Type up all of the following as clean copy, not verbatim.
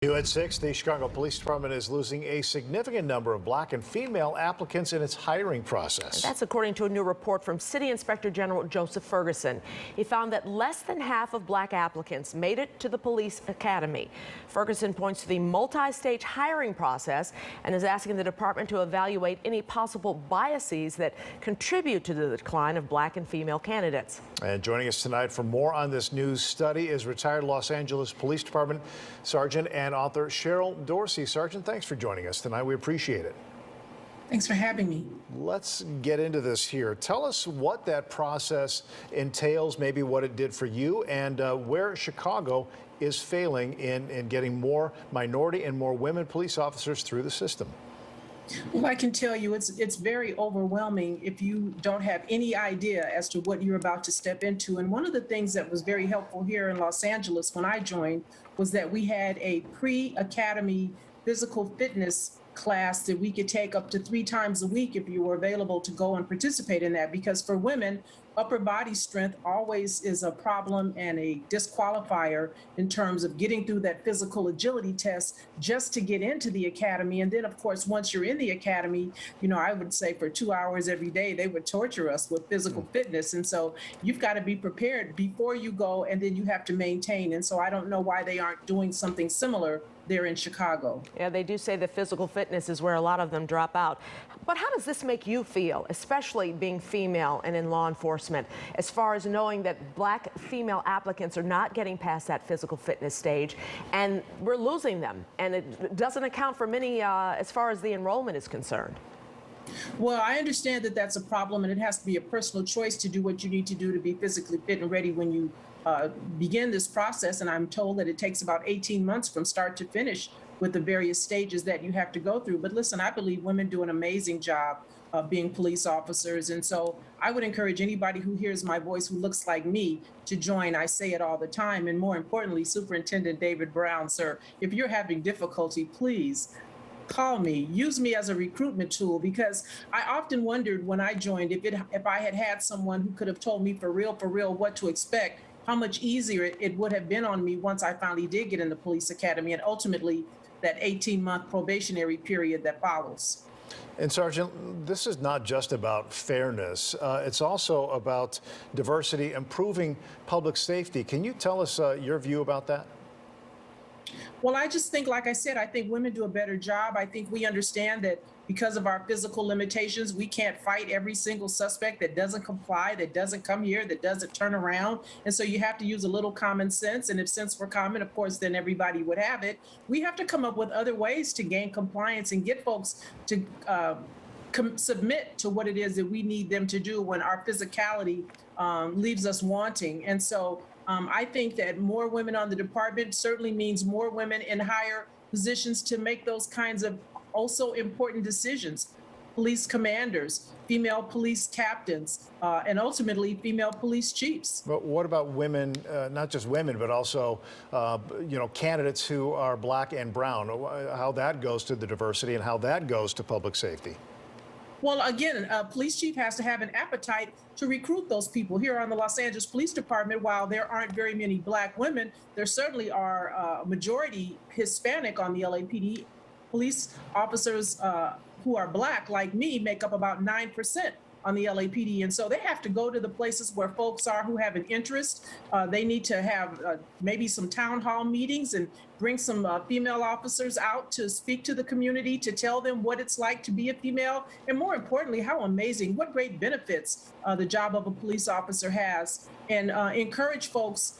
New at 6, the Chicago Police Department is losing a significant number of black and female applicants in its hiring process. That's according to a new report from City Inspector General Joseph Ferguson. He found that less than half of black applicants made it to the police academy. Ferguson points to the multi-stage hiring process and is asking the department to evaluate any possible biases that contribute to the decline of black and female candidates. And joining us tonight for more on this news study is retired Los Angeles Police Department Sergeant and author Cheryl Dorsey. Sergeant, thanks for joining us tonight. We appreciate it. Thanks for having me. Let's get into this here. Tell us what that process entails, maybe what it did for you, and where Chicago is failing in getting more minority and more women police officers through the system. Well, I can tell you it's very overwhelming if you don't have any idea as to what you're about to step into. And one of the things that was very helpful here in Los Angeles when I joined was that we had a pre-academy physical fitness class that we could take up to 3 times a week if you were available to go and participate in that. Because for women, upper body strength always is a problem and a disqualifier in terms of getting through that physical agility test just to get into the academy. And then, of course, once you're in the academy, I would say for 2 hours every day, they would torture us with physical fitness. And so you've got to be prepared before you go, and then you have to maintain. And so I don't know why they aren't doing something similar there in Chicago. Yeah, they do say that physical fitness is where a lot of them drop out. But how does this make you feel, especially being female and in law enforcement, as far as knowing that black female applicants are not getting past that physical fitness stage and we're losing them? And it doesn't account for many as far as the enrollment is concerned. Well, I understand that that's a problem, and it has to be a personal choice to do what you need to do to be physically fit and ready when you begin this process. And I'm told that it takes about 18 months from start to finish with the various stages that you have to go through. But listen, I believe women do an amazing job of being police officers. And so I would encourage anybody who hears my voice who looks like me to join. I say it all the time. And more importantly, Superintendent David Brown, sir, if you're having difficulty, please call me, use me as a recruitment tool, because I often wondered when I joined if I had had someone who could have told me for real what to expect, how much easier it would have been on me once I finally did get in the police academy and ultimately that 18-month probationary period that follows. And Sergeant, this is not just about fairness. It's also about diversity, improving public safety. Can you tell us your view about that? Well, I just think, like I said, I think women do a better job. I think we understand that because of our physical limitations, we can't fight every single suspect that doesn't comply, that doesn't come here, that doesn't turn around. And so you have to use a little common sense. And if sense were common, of course, then everybody would have it. We have to come up with other ways to gain compliance and get folks to submit to what it is that we need them to do when our physicality leaves us wanting. And so I think that more women on the department certainly means more women in higher positions to make those kinds of also important decisions. Police commanders, female police captains, and ultimately female police chiefs. But what about women, not just women, but also, candidates who are black and brown, how that goes to the diversity and how that goes to public safety? Well, again, a police chief has to have an appetite to recruit those people. Here on the Los Angeles Police Department, while there aren't very many black women, there certainly are a majority Hispanic on the LAPD. Police officers who are black, like me, make up about 9% on the LAPD. And so they have to go to the places where folks are who have an interest. They need to have maybe some town hall meetings and bring some female officers out to speak to the community, to tell them what it's like to be a female. And more importantly, how amazing, what great benefits the job of a police officer has. And encourage folks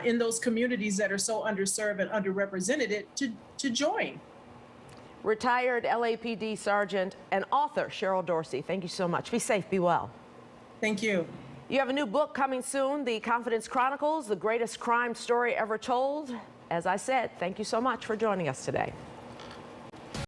in those communities that are so underserved and underrepresented to join. Retired LAPD Sergeant and author Cheryl Dorsey, thank you so much. Be safe, be well. Thank you. You have a new book coming soon, The Confidence Chronicles, the greatest crime story ever told. As I said, thank you so much for joining us today.